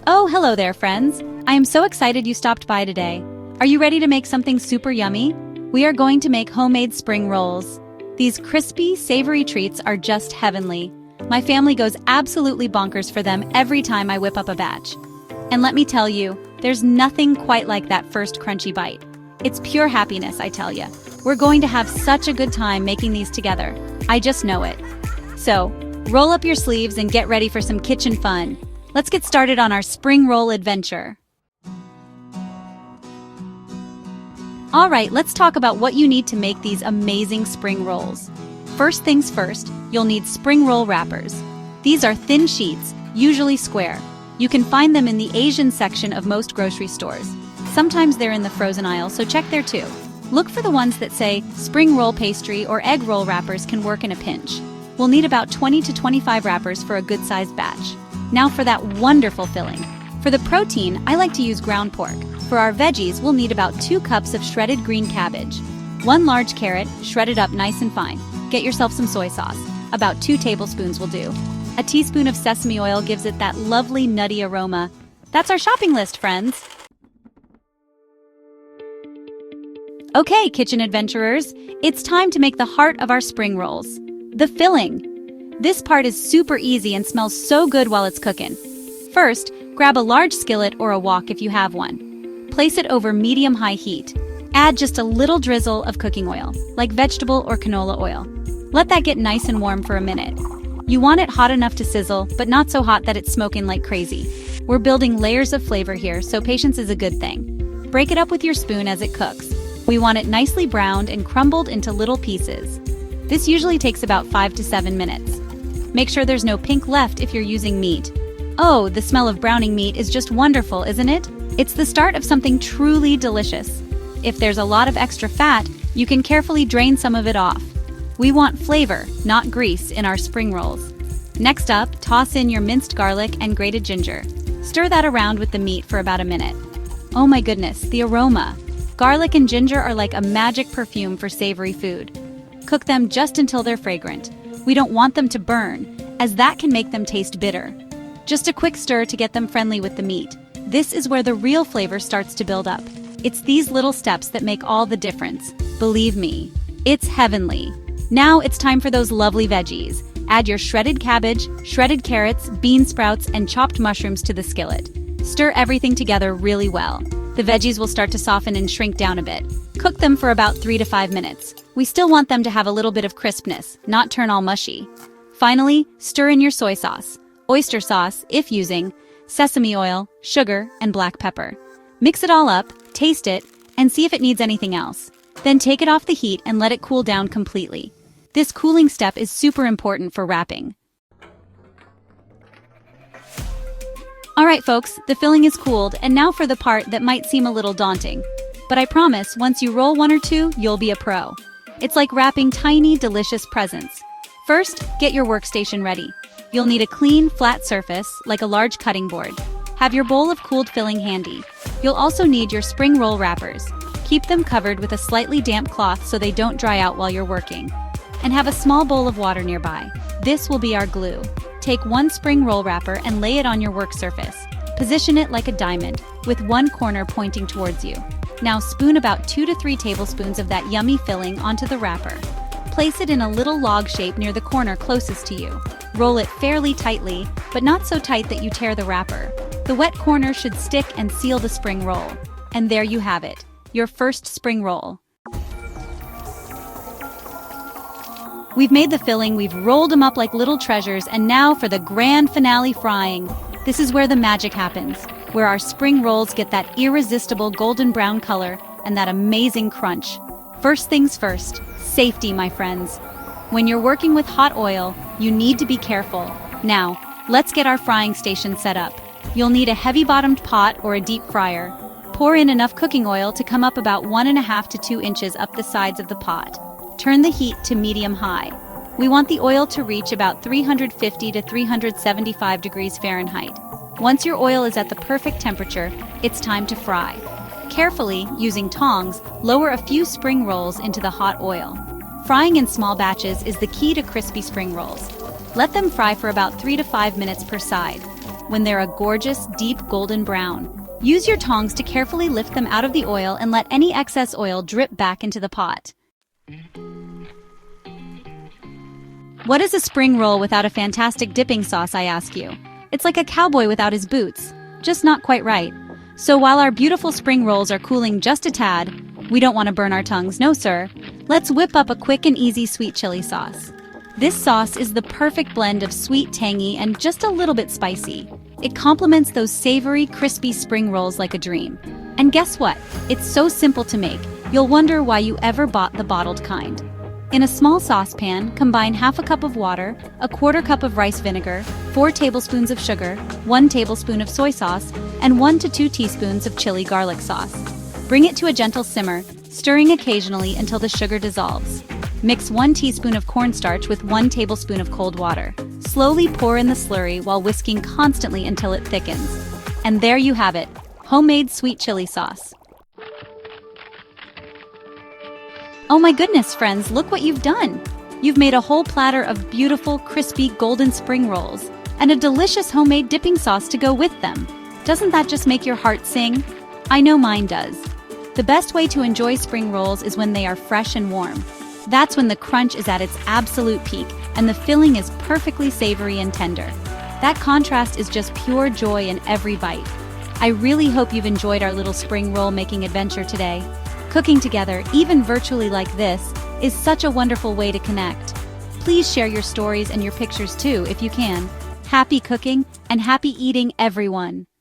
Oh, hello there, friends. I am so excited you stopped by today. Are you ready to make something super yummy? We are going to make homemade spring rolls. These crispy, savory treats are just heavenly. My family goes absolutely bonkers for them every time I whip up a batch. And let me tell you, there's nothing quite like that first crunchy bite. It's pure happiness, I tell ya. We're going to have such a good time making these together. I just know it. So, roll up your sleeves and get ready for some kitchen fun. Let's get started on our spring roll adventure. All right, let's talk about what you need to make these amazing spring rolls. First things first, you'll need spring roll wrappers. These are thin sheets, usually square. You can find them in the Asian section of most grocery stores. Sometimes they're in the frozen aisle, so check there too. Look for the ones that say spring roll pastry or egg roll wrappers can work in a pinch. We'll need about 20 to 25 wrappers for a good-sized batch. Now for that wonderful filling. For the protein, I like to use ground pork. For our veggies, we'll need about 2 cups of shredded green cabbage, 1 large carrot, shredded up nice and fine. Get yourself some soy sauce. About 2 tablespoons will do. A teaspoon of sesame oil gives it that lovely nutty aroma. That's our shopping list, friends. Okay, kitchen adventurers, it's time to make the heart of our spring rolls. The filling. This part is super easy and smells so good while it's cooking. First, grab a large skillet or a wok if you have one. Place it over medium-high heat. Add just a little drizzle of cooking oil, like vegetable or canola oil. Let that get nice and warm for a minute. You want it hot enough to sizzle, but not so hot that it's smoking like crazy. We're building layers of flavor here, so patience is a good thing. Break it up with your spoon as it cooks. We want it nicely browned and crumbled into little pieces. This usually takes about 5 to 7 minutes. Make sure there's no pink left if you're using meat. Oh, the smell of browning meat is just wonderful, isn't it? It's the start of something truly delicious. If there's a lot of extra fat, you can carefully drain some of it off. We want flavor, not grease, in our spring rolls. Next up, toss in your minced garlic and grated ginger. Stir that around with the meat for about a minute. Oh my goodness, the aroma! Garlic and ginger are like a magic perfume for savory food. Cook them just until they're fragrant. We don't want them to burn, as that can make them taste bitter. Just a quick stir to get them friendly with the meat. This is where the real flavor starts to build up. It's these little steps that make all the difference. Believe me, it's heavenly. Now it's time for those lovely veggies. Add your shredded cabbage, shredded carrots, bean sprouts, and chopped mushrooms to the skillet. Stir everything together really well. The veggies will start to soften and shrink down a bit. Cook them for about 3 to 5 minutes. We still want them to have a little bit of crispness, not turn all mushy. Finally, stir in your soy sauce, oyster sauce, if using, sesame oil, sugar, and black pepper. Mix it all up, taste it, and see if it needs anything else. Then take it off the heat and let it cool down completely. This cooling step is super important for wrapping. Alright folks, the filling is cooled, and now for the part that might seem a little daunting. But I promise, once you roll 1 or 2, you'll be a pro. It's like wrapping tiny, delicious presents. First, get your workstation ready. You'll need a clean, flat surface, like a large cutting board. Have your bowl of cooled filling handy. You'll also need your spring roll wrappers. Keep them covered with a slightly damp cloth so they don't dry out while you're working. And have a small bowl of water nearby. This will be our glue. Take 1 spring roll wrapper and lay it on your work surface. Position it like a diamond, with 1 corner pointing towards you. Now spoon about 2 to 3 tablespoons of that yummy filling onto the wrapper. Place it in a little log shape near the corner closest to you. Roll it fairly tightly, but not so tight that you tear the wrapper. The wet corner should stick and seal the spring roll. And there you have it, your first spring roll. We've made the filling, we've rolled them up like little treasures, and now for the grand finale, frying. This is where the magic happens, where our spring rolls get that irresistible golden brown color and that amazing crunch. First things first, safety, my friends. When you're working with hot oil, you need to be careful. Now, let's get our frying station set up. You'll need a heavy-bottomed pot or a deep fryer. Pour in enough cooking oil to come up about 1.5 to 2 inches up the sides of the pot. Turn the heat to medium-high. We want the oil to reach about 350 to 375 degrees Fahrenheit. Once your oil is at the perfect temperature, it's time to fry. Carefully, using tongs, lower a few spring rolls into the hot oil. Frying in small batches is the key to crispy spring rolls. Let them fry for about 3 to 5 minutes per side. when they're a gorgeous, deep golden brown. Use your tongs to carefully lift them out of the oil and let any excess oil drip back into the pot. What is a spring roll without a fantastic dipping sauce, I ask you? It's like a cowboy without his boots, just not quite right. So while our beautiful spring rolls are cooling just a tad, we don't want to burn our tongues, no sir. Let's whip up a quick and easy sweet chili sauce. This sauce is the perfect blend of sweet, tangy, and just a little bit spicy. It complements those savory, crispy spring rolls like a dream. And guess what? It's so simple to make, you'll wonder why you ever bought the bottled kind. In a small saucepan, combine half a cup of water, a quarter cup of rice vinegar, 4 tablespoons of sugar, 1 tablespoon of soy sauce, and 1 to 2 teaspoons of chili garlic sauce. Bring it to a gentle simmer, stirring occasionally until the sugar dissolves. Mix 1 teaspoon of cornstarch with 1 tablespoon of cold water. Slowly pour in the slurry while whisking constantly until it thickens. And there you have it, homemade sweet chili sauce. Oh my goodness, friends, look what you've done! You've made a whole platter of beautiful, crispy, golden spring rolls, and a delicious homemade dipping sauce to go with them. Doesn't that just make your heart sing? I know mine does. The best way to enjoy spring rolls is when they are fresh and warm. That's when the crunch is at its absolute peak, and the filling is perfectly savory and tender. That contrast is just pure joy in every bite. I really hope you've enjoyed our little spring roll making adventure today. Cooking together, even virtually like this, is such a wonderful way to connect. Please share your stories and your pictures too, if you can. Happy cooking and happy eating, everyone!